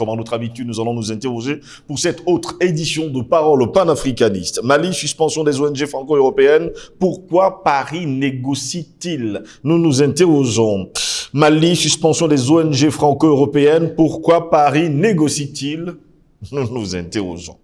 Comme à notre habitude, nous allons nous interroger pour cette autre édition de Parole panafricaniste. Mali, suspension des ONG franco-européennes. Pourquoi Paris négocie-t-il? Nous nous interrogeons. Mali, suspension des ONG franco-européennes. Pourquoi Paris négocie-t-il? Nous nous interrogeons.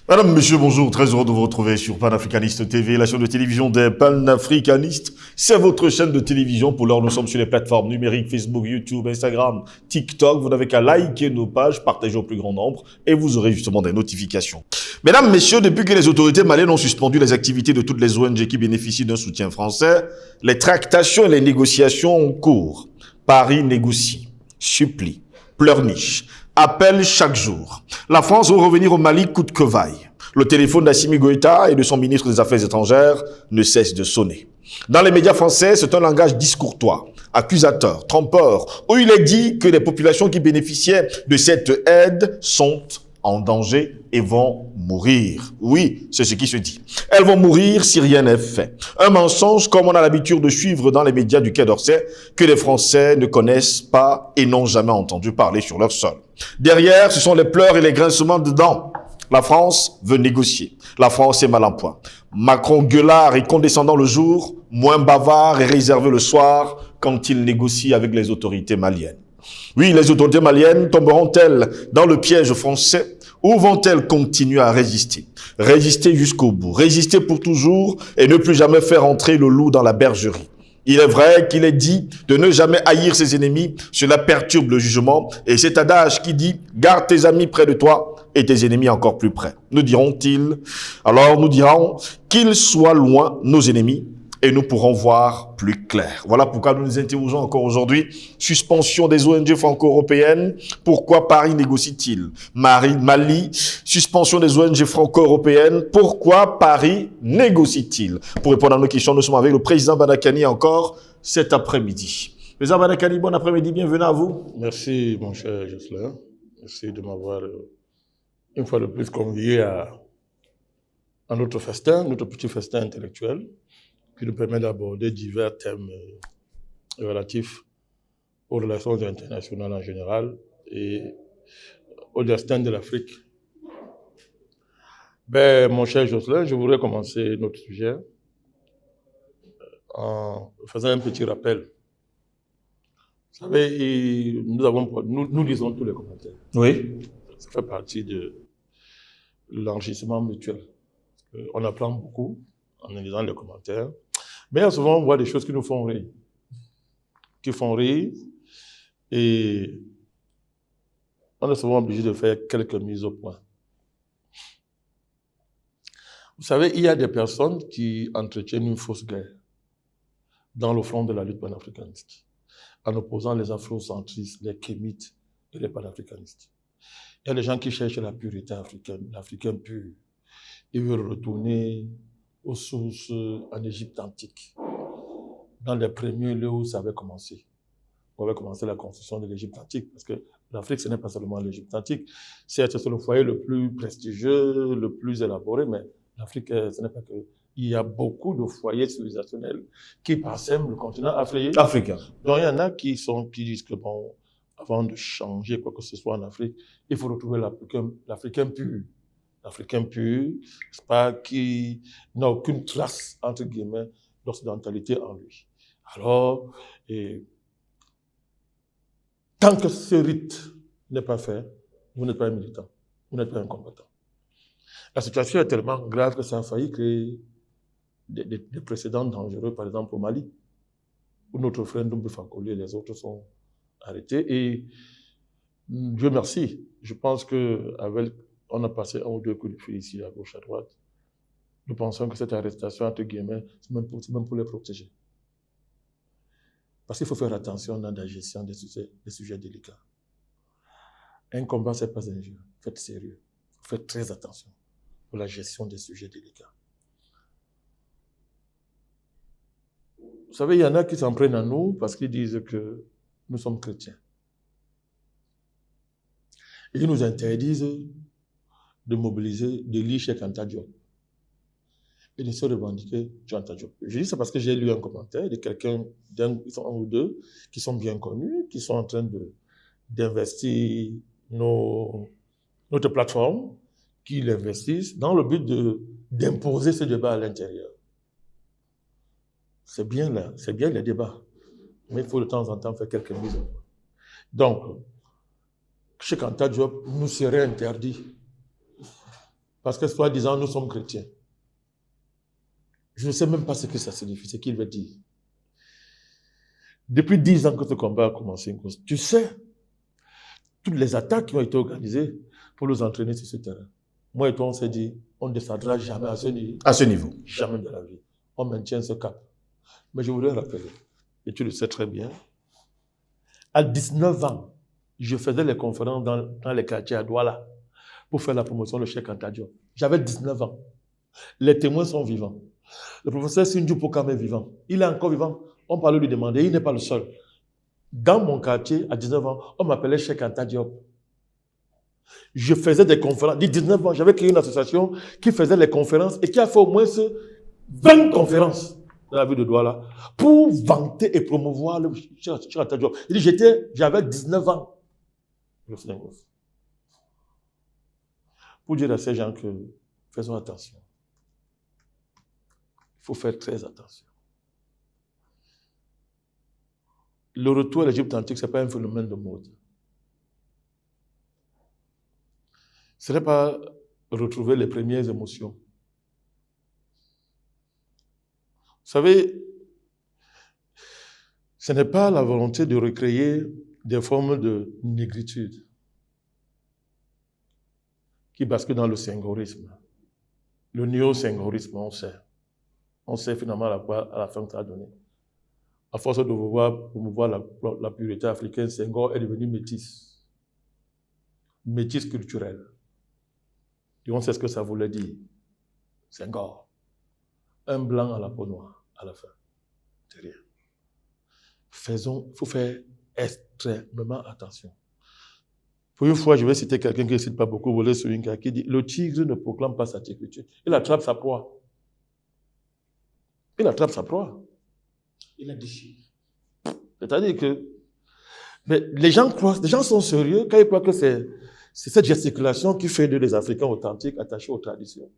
Madame, monsieur, bonjour. Très heureux de vous retrouver sur Panafricaniste TV, la chaîne de télévision des panafricanistes. C'est votre chaîne de télévision. Pour l'heure, nous sommes sur les plateformes numériques Facebook, YouTube, Instagram, TikTok. Vous n'avez qu'à liker nos pages, partager au plus grand nombre et vous aurez justement des notifications. Mesdames, messieurs, depuis que les autorités maliennes ont suspendu les activités de toutes les ONG qui bénéficient d'un soutien français, les tractations et les négociations ont cours. Paris négocie, supplie, pleurniche, appelle chaque jour. La France veut revenir au Mali coûte que vaille. Le téléphone d'Assimi Goïta et de son ministre des Affaires étrangères ne cesse de sonner. Dans les médias français, c'est un langage discourtois, accusateur, trompeur, où il est dit que les populations qui bénéficiaient de cette aide sont en danger et vont mourir. Oui, c'est ce qui se dit. Elles vont mourir si rien n'est fait. Un mensonge comme on a l'habitude de suivre dans les médias du Quai d'Orsay, que les Français ne connaissent pas et n'ont jamais entendu parler sur leur sol. Derrière, ce sont les pleurs et les grincements de dents. La France veut négocier. La France est mal en point. Macron gueulard et condescendant le jour, moins bavard et réservé le soir quand il négocie avec les autorités maliennes. Oui, les autorités maliennes tomberont-elles dans le piège français ou vont-elles continuer à résister? Résister jusqu'au bout, résister pour toujours et ne plus jamais faire entrer le loup dans la bergerie. Il est vrai qu'il est dit de ne jamais haïr ses ennemis, cela perturbe le jugement et cet adage qui dit « garde tes amis près de toi et tes ennemis encore plus près ». Nous diront-ils? Alors nous dirons qu'ils soient loin nos ennemis et nous pourrons voir plus clair. Voilà pourquoi nous nous interrogeons encore aujourd'hui. Suspension des ONG franco-européennes. Pourquoi Paris négocie-t-il? Mali, suspension des ONG franco-européennes. Pourquoi Paris négocie-t-il? Pour répondre à nos questions, nous sommes avec le président Banakani encore cet après-midi. Président Banakani, bon après-midi, bienvenue à vous. Merci mon cher Jocelyn. Merci de m'avoir une fois de plus convié à notre festin, notre petit festin intellectuel, qui nous permet d'aborder divers thèmes relatifs aux relations internationales en général et au destin de l'Afrique. Mon cher Jocelyn, je voudrais commencer notre sujet en faisant un petit rappel. Vous savez, nous lisons tous les commentaires. Oui. Ça fait partie de l'enrichissement mutuel. On apprend beaucoup en lisant les commentaires. Mais souvent, on voit des choses qui nous font rire. Qui font rire. Et on est souvent obligé de faire quelques mises au point. Vous savez, il y a des personnes qui entretiennent une fausse guerre dans le front de la lutte panafricaniste, en opposant les afrocentristes, les kémites et les panafricanistes. Il y a des gens qui cherchent la pureté africaine, l'Africain pur. Ils veulent retourner aux sources en Égypte antique, dans les premiers lieux où ça avait commencé. On avait commencé la construction de l'Égypte antique, parce que l'Afrique, ce n'est pas seulement l'Égypte antique. Certes, c'est le foyer le plus prestigieux, le plus élaboré, mais l'Afrique, ce n'est pas que... Il y a beaucoup de foyers civilisationnels qui parsèment le continent africain. Donc, il y en a qui disent que, bon, avant de changer quoi que ce soit en Afrique, il faut retrouver l'Africain pur. L'Africain pur, c'est pas qui n'a aucune trace, entre guillemets, d'occidentalité en lui. Alors, tant que ce rite n'est pas fait, vous n'êtes pas un militant, vous n'êtes pas un combattant. La situation est tellement grave que ça a failli créer des précédents dangereux, par exemple au Mali, où notre frère Ndoumbe Fankoli et les autres sont arrêtés. Et Dieu merci, je pense qu'avec on a passé un ou deux coups de fil ici, à gauche, à droite. Nous pensons que cette arrestation, entre guillemets, c'est même pour les protéger. Parce qu'il faut faire attention dans la gestion des sujets délicats. Un combat, ce n'est pas un jeu. Faites sérieux. Faites très attention pour la gestion des sujets délicats. Vous savez, il y en a qui s'en prennent à nous parce qu'ils disent que nous sommes chrétiens. Et ils nous interdisent de mobiliser, de lire Cheikh Anta Diop. et de se revendiquer Anta Diop. Je dis ça parce que j'ai lu un commentaire de quelqu'un, un ou deux, qui sont bien connus, qui sont en train d'investir notre plateforme, qui l'investissent dans le but d'imposer ce débat à l'intérieur. C'est bien les débats, mais il faut de temps en temps faire quelques mises au point. Donc, Cheikh Anta Diop nous serait interdit parce que, soi-disant, nous sommes chrétiens. Je ne sais même pas ce que ça signifie, ce qu'il veut dire. Depuis 10 ans que ce combat a commencé, tu sais, toutes les attaques qui ont été organisées pour nous entraîner sur ce terrain. Moi et toi, on s'est dit, on ne descendra jamais à ce niveau. À ce niveau. Jamais de la vie. On maintient ce cap. Mais je voudrais rappeler, et tu le sais très bien, à 19 ans, je faisais les conférences dans les quartiers à Douala pour faire la promotion de Cheikh Anta Diop. J'avais 19 ans. Les témoins sont vivants. Le professeur Sindou Pokame est vivant. Il est encore vivant. On peut lui demander, il n'est pas le seul. Dans mon quartier, à 19 ans, on m'appelait Cheikh Anta Diop. Je faisais des conférences. Dès 19 ans, j'avais créé une association qui faisait les conférences et qui a fait au moins 20 conférences dans la ville de Douala pour vanter et promouvoir le Cheikh Anta Diop. J'avais 19 ans. Pour dire à ces gens que faisons attention. Il faut faire très attention. Le retour à l'Égypte antique, ce n'est pas un phénomène de mode. Ce n'est pas retrouver les premières émotions. Vous savez, ce n'est pas la volonté de recréer des formes de négritude qui basculent dans le sengorisme. Le néo-sengorisme, on sait. On sait finalement à la fin que ça a donné. À force de vouloir promouvoir la pureté africaine, Senghor est devenu métis. Métis culturel. Et on sait ce que ça voulait dire. Senghor. Un blanc à la peau noire, à la fin. C'est rien. Il faut faire extrêmement attention. Pour une fois, je vais citer quelqu'un qui ne cite pas beaucoup, Wole Soyinka, qui dit « Le tigre ne proclame pas sa tégritude. Il attrape sa proie. » Il attrape sa proie. Il la déchire. C'est-à-dire que les gens sont sérieux quand ils croient que c'est cette gesticulation qui fait des Africains authentiques attachés aux traditions.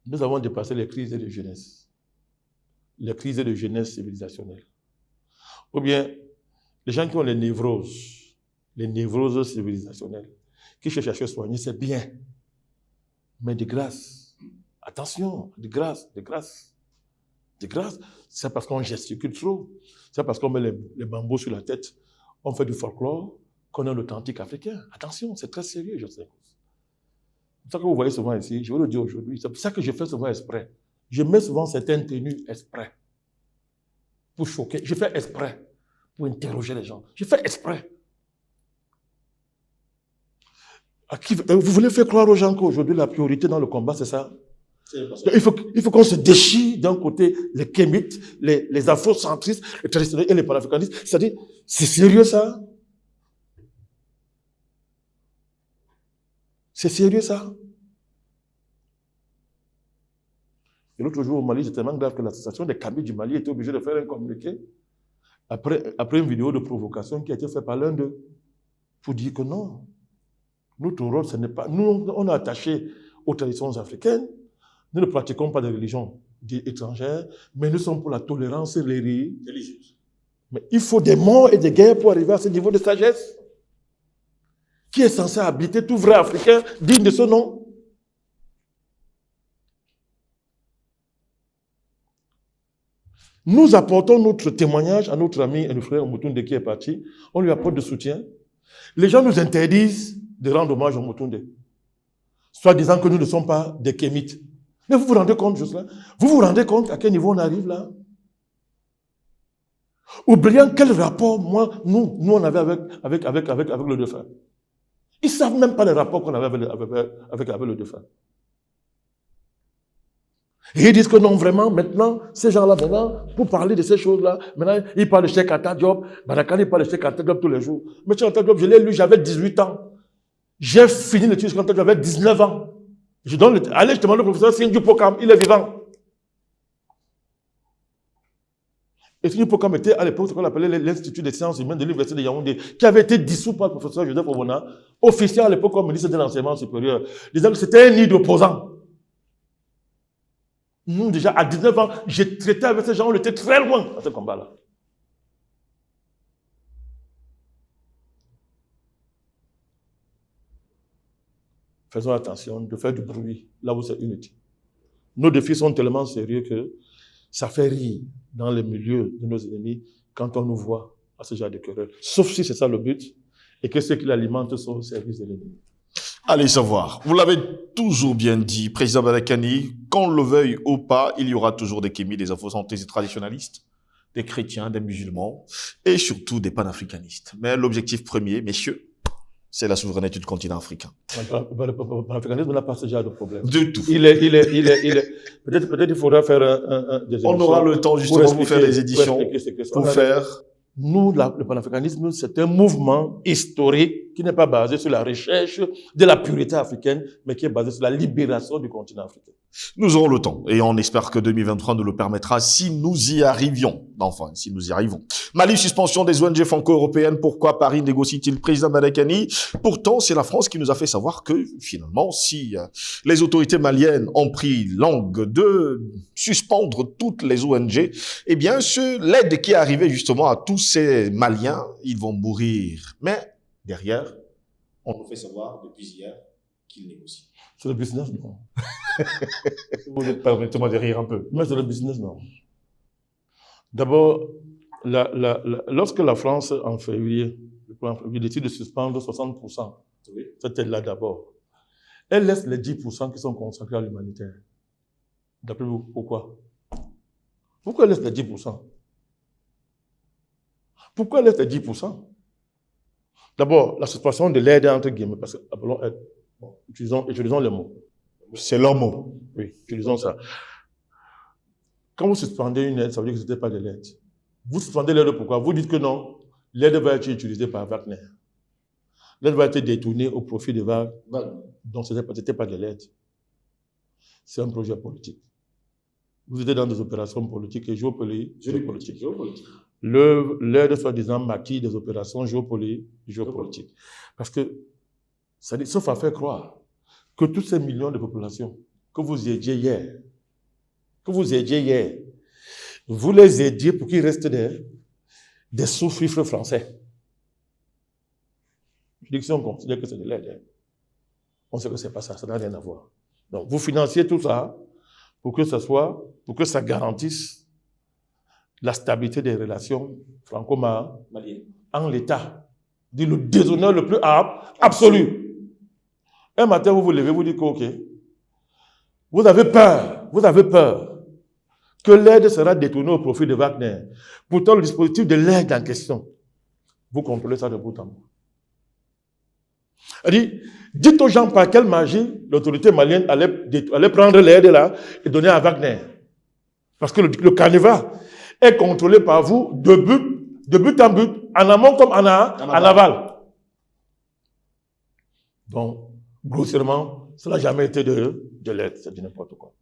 Nous avons dépassé les crises de jeunesse. Les crises de jeunesse civilisationnelle. Ou bien, les gens qui ont les névroses civilisationnelles, qui cherchent à se soigner, c'est bien. Mais de grâce, attention, de grâce. C'est parce qu'on gesticule trop. C'est parce qu'on met les bambous sur la tête. On fait du folklore, qu'on a l'authentique africain. Attention, c'est très sérieux, je sais. C'est ça que vous voyez souvent ici, je vais le dire aujourd'hui. C'est pour ça que je fais souvent exprès. Je mets souvent certaines tenues exprès. Pour choquer. Je fais exprès. Pour interroger les gens. Je fais exprès. Vous voulez faire croire aux gens qu'aujourd'hui la priorité dans le combat, c'est ça? Il faut qu'on se déchire d'un côté les kémites, les afrocentristes, les traditionnels et les panafricanistes. C'est-à-dire, c'est sérieux ça? C'est sérieux ça? Et l'autre jour au Mali, c'est tellement grave que l'association des Kabyles du Mali était obligée de faire un communiqué après une vidéo de provocation qui a été faite par l'un d'eux pour dire que non, notre rôle, ce n'est pas... Nous, on est attachés aux traditions africaines, nous ne pratiquons pas de religion étrangère, mais nous sommes pour la tolérance religieuse. Mais il faut des morts et des guerres pour arriver à ce niveau de sagesse qui est censé habiter tout vrai Africain digne de ce nom. Nous apportons notre témoignage à notre ami et notre frère Omotunde qui est parti. On lui apporte de soutien. Les gens nous interdisent de rendre hommage à Omotunde, soit disant que nous ne sommes pas des kémites. Mais vous vous rendez compte, Jocelyn? Vous vous rendez compte à quel niveau on arrive là? Oubliant quel rapport, nous on avait avec le défunt. Ils ne savent même pas les rapports qu'on avait avec le défunt. Et ils disent que non, vraiment, maintenant, ces gens-là, maintenant, pour parler de ces choses-là, maintenant, ils parlent de Cheikh Anta Diop. Barakani, il parle de Cheikh Anta Diop tous les jours. Mais Cheikh Anta Diop, je l'ai lu, j'avais 18 ans. J'ai fini l'étude Cheikh Anta Diop, j'avais 19 ans. Allez, je demande au professeur Sindhu Pokam, il est vivant. Et Sindhu Pokam était à l'époque ce qu'on appelait l'Institut des sciences humaines de l'Université de Yaoundé, qui avait été dissous par le professeur Joseph Obona, officier à l'époque comme ministre de l'enseignement supérieur, disant que c'était un nid d'opposants. Nous, déjà, à 19 ans, j'ai traité avec ces gens, on était très loin dans ce combat-là. Faisons attention de faire du bruit là où c'est inutile. Nos défis sont tellement sérieux que ça fait rire dans les milieux de nos ennemis quand on nous voit à ce genre de querelle. Sauf si c'est ça le but et que ceux qui l'alimentent sont au service de l'ennemi. Allez savoir, vous l'avez toujours bien dit, président Barakani, qu'on le veuille ou pas, il y aura toujours des kémis, des afro-santés et traditionalistes, des chrétiens, des musulmans et surtout des panafricanistes. Mais l'objectif premier, messieurs, c'est la souveraineté du continent africain. Le panafricanisme n'a pas ce genre de problème. Du tout. Peut-être il faudra faire des émissions. On aura le temps justement pour faire des éditions, pour faire... Nous, le panafricanisme, c'est un mouvement historique qui n'est pas basé sur la recherche de la pureté africaine, mais qui est basé sur la libération du continent africain. Nous aurons le temps et on espère que 2023 nous le permettra si nous y arrivions. Enfin, si nous y arrivons. Mali, suspension des ONG franco-européennes. Pourquoi Paris négocie-t-il président Barakani? Pourtant, c'est la France qui nous a fait savoir que finalement, si les autorités maliennes ont pris langue de suspendre toutes les ONG, eh bien, l'aide qui est arrivée justement à tous ces Maliens, ils vont mourir. Mais derrière, on nous fait savoir depuis hier qu'ils négocient. C'est le business, non. Permettez-moi de rire un peu. Mais c'est le business, non. D'abord, lorsque la France, en février, décide de suspendre 60%, oui, cette aide-là d'abord, elle laisse les 10% qui sont consacrés à l'humanitaire. D'après vous, pourquoi? Pourquoi elle laisse les 10%? Pourquoi elle laisse les 10%? D'abord, la suspension de l'aide entre guillemets, parce que, appelons aide. Bon, utilisons les mots. C'est leur mot. Oui, utilisons ça. Quand vous suspendez une aide, ça veut dire que ce n'était pas de l'aide. Vous suspendez l'aide pourquoi? Vous dites que non, l'aide va être utilisée par Wagner. L'aide va être détournée au profit de Wagner. Donc ce n'était pas de l'aide. C'est un projet politique. Vous êtes dans des opérations politiques et géopolitiques. L'aide soi-disant maquille des opérations géopolitiques. Parce que ça dit, sauf à faire croire que tous ces millions de populations que vous aidiez hier, vous les aidiez pour qu'ils restent des sous-fifres français. Je dis que si on considère que c'est de l'aide, on sait que c'est pas ça, ça n'a rien à voir. Donc vous financiez tout ça pour que ça garantisse la stabilité des relations franco-maliennes en l'état. Dit le déshonneur le plus absolu. Un matin, vous vous levez, vous dites que, ok, vous avez peur que l'aide sera détournée au profit de Wagner. Pourtant, le dispositif de l'aide en question, vous contrôlez ça de bout en bout. Dites aux gens par quelle magie l'autorité malienne allait prendre l'aide là et donner à Wagner. Parce que le carnaval est contrôlé par vous de but en but, en amont comme en aval. Donc, grossièrement, ça n'a jamais été de l'aide, c'est du n'importe quoi.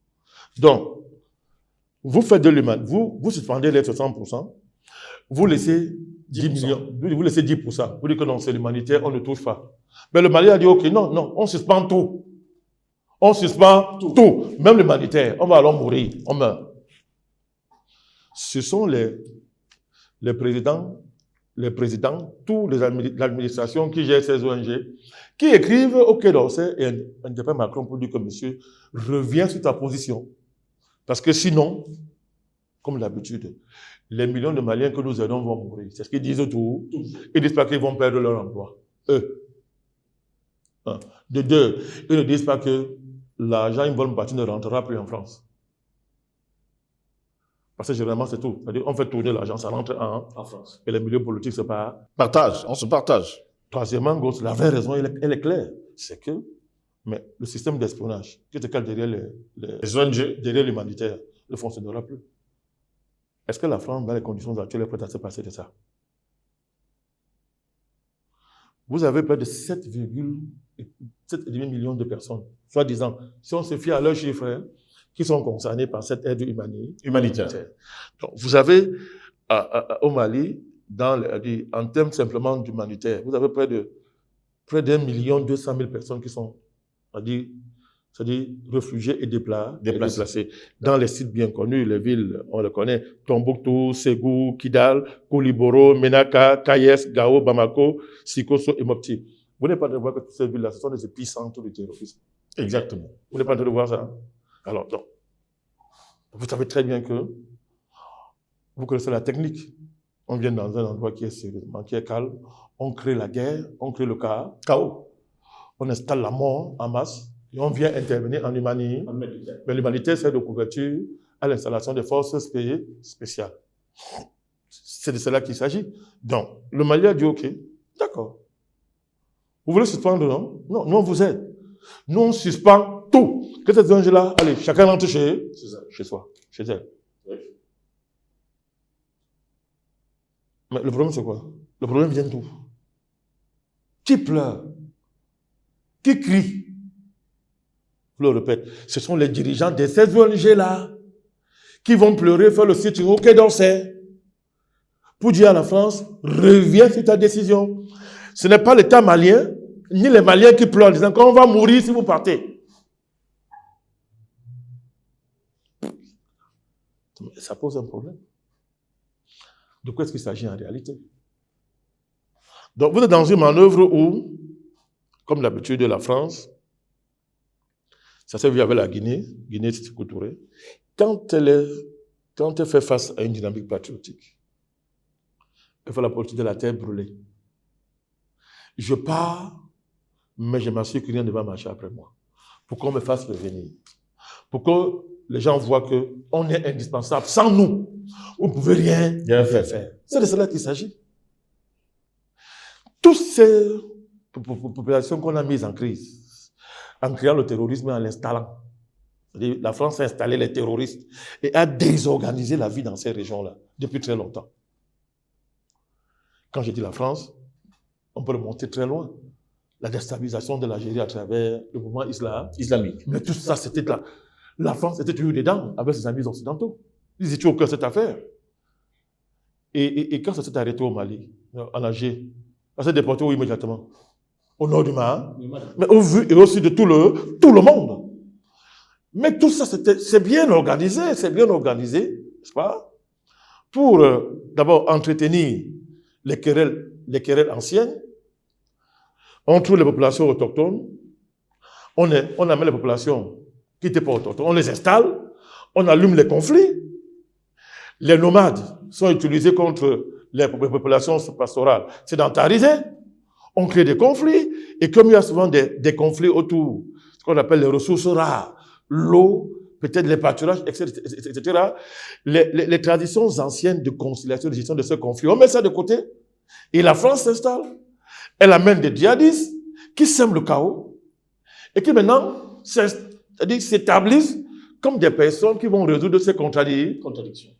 Donc, vous faites de l'humain, vous suspendez l'aide 60%, vous laissez 10 millions, vous laissez 10%, vous dites que non, c'est l'humanitaire, on ne touche pas. Mais le Mali a dit, ok, non, on suspend tout. On suspend tout, même l'humanitaire, on va alors mourir, on meurt. Ce sont les présidents, tous l'administration qui gère ces ONG, qui écrivent au Quai d'Orsay et interpellent Macron pour dire que monsieur, reviens sur ta position. Parce que sinon, comme d'habitude, les millions de Maliens que nous aidons vont mourir. C'est ce qu'ils disent tout. Ils disent pas qu'ils vont perdre leur emploi. Eux. De deux, ils ne disent pas que l'argent, une bonne partie ne rentrera plus en France. Parce que généralement, c'est tout. C'est-à-dire, on fait tourner l'argent, ça rentre en France. Et les milieux politiques, c'est pas... On se partage. Troisièmement, la vraie raison, elle est claire. C'est que Mais le système d'espionnage, qui était derrière Les ONG. derrière l'humanitaire, ne fonctionnera plus. Est-ce que la France, dans les conditions actuelles, est prête à se passer de ça? Vous avez près de 7,7 millions de personnes, soi-disant, si on se fie à leurs chiffres, hein, qui sont concernés par cette aide humanitaire. Donc, vous avez au Mali, en termes simplement d'humanitaire, vous avez près de 1,2 million personnes qui sont, c'est-à-dire réfugiés et déplacés dans les sites bien connus, les villes, on les connaît, Tombouctou, Ségou, Kidal, Kouliboro, Menaka, Kayes, Gao, Bamako, Sikosso et Mopti. Vous n'êtes pas en train de voir que toutes ces villes-là, ce sont des épicentres du terrorisme. Exactement. Vous n'êtes pas en train de voir ça? Alors, donc, vous savez très bien que vous connaissez la technique. On vient dans un endroit qui est calme, on crée la guerre, on crée le chaos, on installe la mort en masse et on vient intervenir en humanité. Mais l'humanité sert de couverture à l'installation des forces spéciales. C'est de cela qu'il s'agit. Donc, le Mali a dit OK, d'accord. Vous voulez suspendre, non? Non, nous on vous aide. Nous on suspend tout. Que ces ONG-là, allez, chacun rentre chez soi, chez elle. Oui. Mais le problème, c'est quoi? Le problème vient d'où? Qui pleure? Qui crie? Je le répète, ce sont les dirigeants de ces ONG-là qui vont pleurer, faire le site au Quai d'Orsay pour dire à la France, reviens sur ta décision. Ce n'est pas l'État malien, ni les Maliens qui pleurent en disant qu'on va mourir si vous partez. Ça pose un problème. De quoi est-ce qu'il s'agit en réalité? Donc, vous êtes dans une manœuvre où, comme l'habitude de la France, ça s'est vu avec la Guinée Sékou Touré, quand elle fait face à une dynamique patriotique, elle fait la politique de la terre brûlée. Je pars, mais je m'assure que rien ne va marcher après moi. Pour qu'on me fasse revenir. Pour que les gens voient qu'on est indispensable. Sans nous, vous ne pouvez rien faire. C'est de cela qu'il s'agit. Toutes ces populations qu'on a mises en crise, en créant le terrorisme et en l'installant. La France a installé les terroristes et a désorganisé la vie dans ces régions-là depuis très longtemps. Quand je dis la France, on peut le monter très loin. La déstabilisation de l'Algérie à travers le mouvement islamique. Mais tout ça, c'était là. La France était toujours dedans avec ses amis occidentaux. Ils étaient au cœur de cette affaire. Et quand ça s'est arrêté au Mali, en Algérie, ça s'est déporté immédiatement au nord du Mali, mais au vu et aussi de tout le monde. Mais tout ça, c'est bien organisé, n'est-ce pas? Pour d'abord entretenir les querelles anciennes. On trouve les populations autochtones, on amène les populations qui n'étaient pas autochtones, on les installe, on allume les conflits. Les nomades sont utilisés contre les populations pastorales sédentarisées. On crée des conflits, et comme il y a souvent des conflits autour, ce qu'on appelle les ressources rares, l'eau, peut-être les pâturages, etc., les traditions anciennes de conciliation, de gestion de ce conflit, on met ça de côté, et la France s'installe. Elle amène des djihadistes qui sèment le chaos, et qui maintenant s'établissent comme des personnes qui vont résoudre ces contradictions.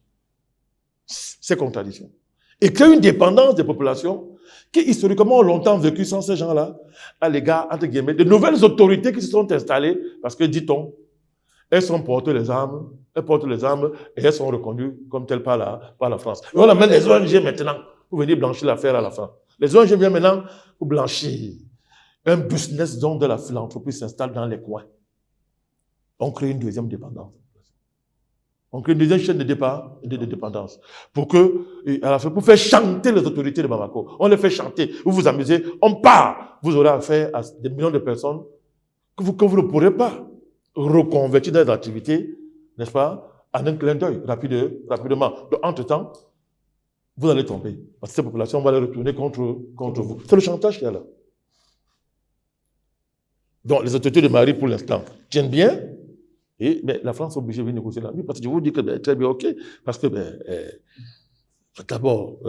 Et créent une dépendance des populations qui, historiquement, ont longtemps vécu sans ces gens-là, à l'égard, entre guillemets, de nouvelles autorités qui se sont installées, parce que, dit-on, elles portent les armes et elles sont reconnues comme telles par la France. Et on amène les ONG maintenant pour venir blanchir l'affaire à la fin. Les ONG viennent maintenant pour blanchir. Un business donc de la philanthropie s'installe dans les coins. On crée une deuxième dépendance. On crée une deuxième chaîne de dépendance. Pour faire chanter les autorités de Bamako. On les fait chanter. Vous vous amusez. On part. Vous aurez affaire à des millions de personnes que vous ne pourrez pas reconvertir dans des activités, n'est-ce pas, en un clin d'œil, rapidement. Donc, entre-temps, vous allez tomber. Parce que ces populations vont les retourner contre vous. C'est le chantage qu'il y a là. Donc, les autorités de Mali, pour l'instant, tiennent bien. Mais la France est obligée de venir négocier la nuit. Parce que je vous dis que très bien, ok. Parce que, d'abord,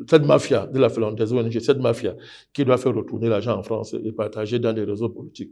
cette mafia de la des ONG, cette mafia qui doit faire retourner l'argent en France et partager dans des réseaux politiques,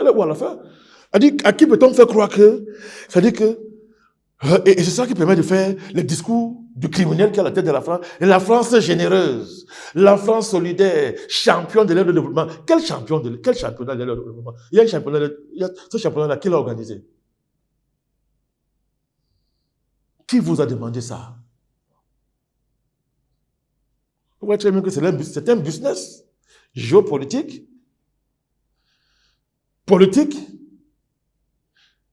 Elle est où à la fin? Elle dit, à qui peut-on faire croire que, c'est-à-dire que, et c'est ça qui permet de faire le discours du criminel qui est à la tête de la France. Et la France généreuse, la France solidaire, champion de l'aide au développement. Quel championnat de l'aide au développement? Il y a un championnat, il y a ce championnat-là qui l'a organisé. Qui vous a demandé ça? Vous voyez très bien que c'est un business géopolitique, politique,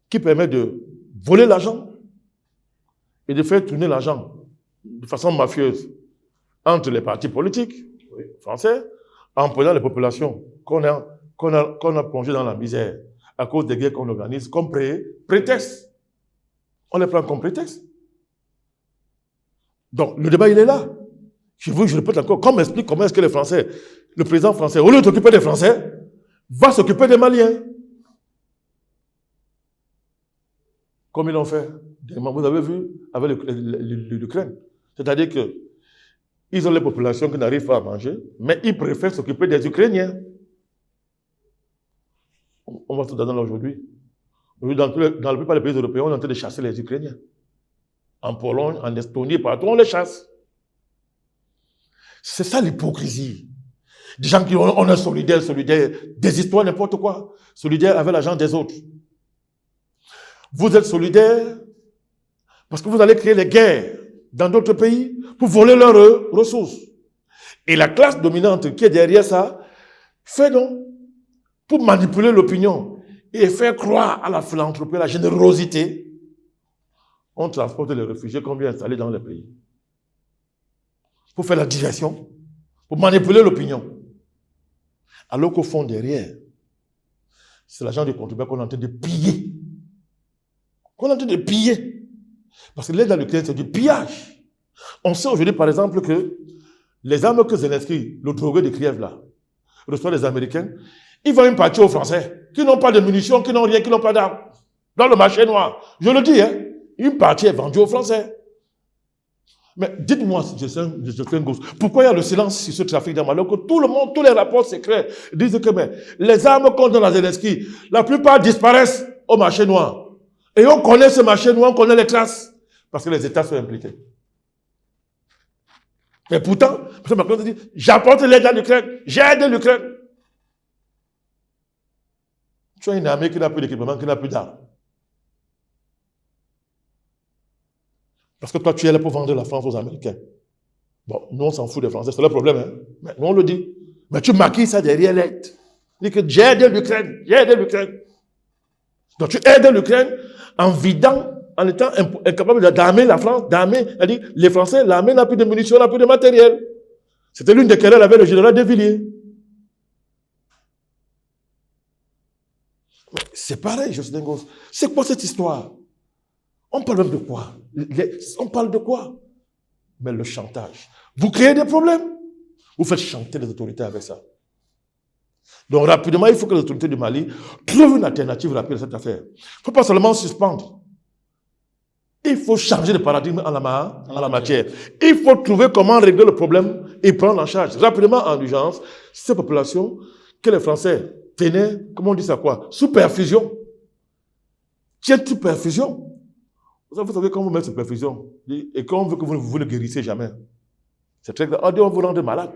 qui permet de voler l'argent et de faire tourner l'argent de façon mafieuse entre les partis politiques français, en prenant les populations qu'on a plongées dans la misère à cause des guerres qu'on organise comme prétexte. On les prend comme prétexte. Donc, le débat, il est là. Je répète encore, comment est-ce que les Français, le président français, au lieu de s'occuper des Français, va s'occuper des Maliens. Comme ils l'ont fait. Vous avez vu avec l'Ukraine. C'est-à-dire qu'ils ont les populations qui n'arrivent pas à manger, mais ils préfèrent s'occuper des Ukrainiens. On va se donner là aujourd'hui. Dans la plupart des pays européens, on est en train de chasser les Ukrainiens. En Pologne, en Estonie, partout, on les chasse. C'est ça l'hypocrisie. Des gens qui on est solidaires, des histoires, n'importe quoi. Solidaires avec l'argent des autres. Vous êtes solidaires parce que vous allez créer les guerres dans d'autres pays pour voler leurs ressources. Et la classe dominante qui est derrière ça fait donc pour manipuler l'opinion et faire croire à la philanthropie, à la générosité. On transporte les réfugiés qu'on vient installer dans les pays. Pour faire la diversion, pour manipuler l'opinion. Alors qu'au fond, derrière, c'est l'argent du contribuable qu'on est en train de piller. Qu'on est en train de piller. Parce que l'aide à l'Ukraine, c'est du pillage. On sait aujourd'hui, par exemple, que les armes que Zelensky, le drogué de Kiev, là, reçoit des Américains, ils vont une partie aux Français, qui n'ont pas de munitions, qui n'ont rien, qui n'ont pas d'armes. Dans le marché noir. Je le dis, hein, une partie est vendue aux Français. Mais dites-moi, je suis un gosse, pourquoi il y a le silence sur ce trafic d'armes alors que tout le monde, tous les rapports secrets disent que les armes qu'on donne à Zelensky, la plupart disparaissent au marché noir. Et on connaît ce marché noir, on connaît les classes, parce que les États sont impliqués. Mais pourtant, M. Macron dit, j'apporte l'aide à l'Ukraine, j'aide l'Ukraine. Tu as une armée qui n'a plus d'équipement, qui n'a plus d'armes. Parce que toi, tu es là pour vendre la France aux Américains. Bon, nous, on s'en fout des Français, c'est le problème. Hein? Mais nous, on le dit. Mais tu maquilles ça derrière l'aide. Tu dis que j'ai aidé l'Ukraine, j'ai aidé l'Ukraine. Donc, tu aides l'Ukraine en vidant, en étant incapable d'armer la France, c'est-à-dire les Français, l'armée n'a plus de munitions, n'a plus de matériel. C'était l'une des querelles avec le général de Villiers. C'est pareil, je suis un gosse. C'est quoi cette histoire? On parle même de quoi? On parle de quoi? Mais le chantage. Vous créez des problèmes. Vous faites chanter les autorités avec ça. Donc rapidement, il faut que les autorités du Mali trouvent une alternative rapide à cette affaire. Il ne faut pas seulement suspendre. Il faut changer de paradigme en la matière. Il faut trouver comment régler le problème et prendre en charge rapidement en urgence ces populations que les Français tenaient, comment on dit ça quoi? Sous perfusion. Tiens, sous perfusion. Vous savez quand vous mettez sous perfusion et quand on veut que vous ne guérissez jamais. C'est très grave. On vous rend malade.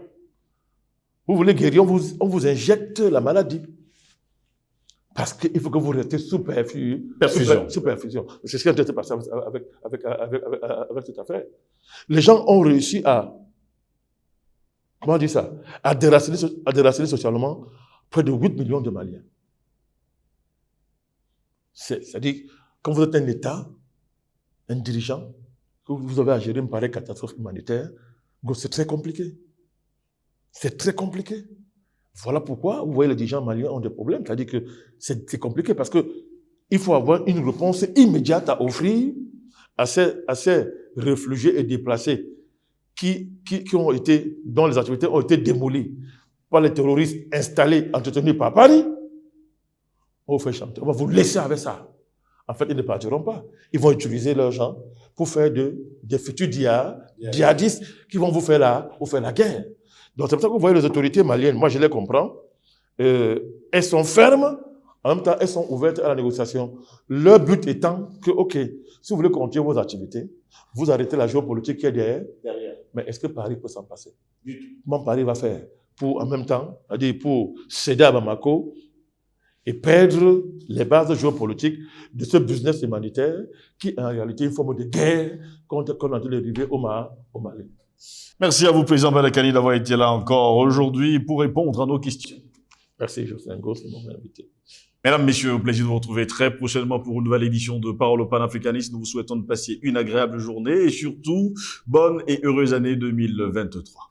Vous voulez guérir, on vous injecte la maladie. Parce qu'il faut que vous restez sous perfusion. Sous perfusion. C'est ce qui est en train de se passer avec cette affaire. Les gens ont réussi à, comment on dit ça, à déraciner socialement près de 8 millions de Maliens. C'est-à-dire, quand vous êtes un État, un dirigeant, que vous avez à gérer une pareille catastrophe humanitaire, c'est très compliqué. C'est très compliqué. Voilà pourquoi, vous voyez, les dirigeants maliens ont des problèmes. C'est-à-dire que c'est compliqué parce qu'il faut avoir une réponse immédiate à offrir à ces réfugiés et déplacés dont les activités ont été démolies par les terroristes installés, entretenus par Paris. On vous fait chanter. On va vous laisser avec ça. En fait, ils ne partiront pas. Ils vont utiliser leurs gens pour faire des futurs djihadistes qui vont vous faire la guerre. Donc, c'est pour ça que vous voyez les autorités maliennes, moi je les comprends, elles sont fermes En même temps, elles sont ouvertes à la négociation. Leur but étant que, OK, si vous voulez continuer vos activités, vous arrêtez la géopolitique qui est derrière. Mais est-ce que Paris peut s'en passer? Comment Paris va faire pour, en même temps, c'est-à-dire pour céder à Bamako et perdre les bases géopolitiques de ce business humanitaire qui, en réalité, est une forme de guerre qu'on est en train de dériver au Mali. Merci à vous, président Balakani, d'avoir été là encore aujourd'hui pour répondre à nos questions. Merci, Jocelyn Goss, de m'avoir invité. Mesdames, Messieurs, au plaisir de vous retrouver très prochainement pour une nouvelle édition de Parole au panafricanisme. Nous vous souhaitons de passer une agréable journée et surtout, bonne et heureuse année 2023.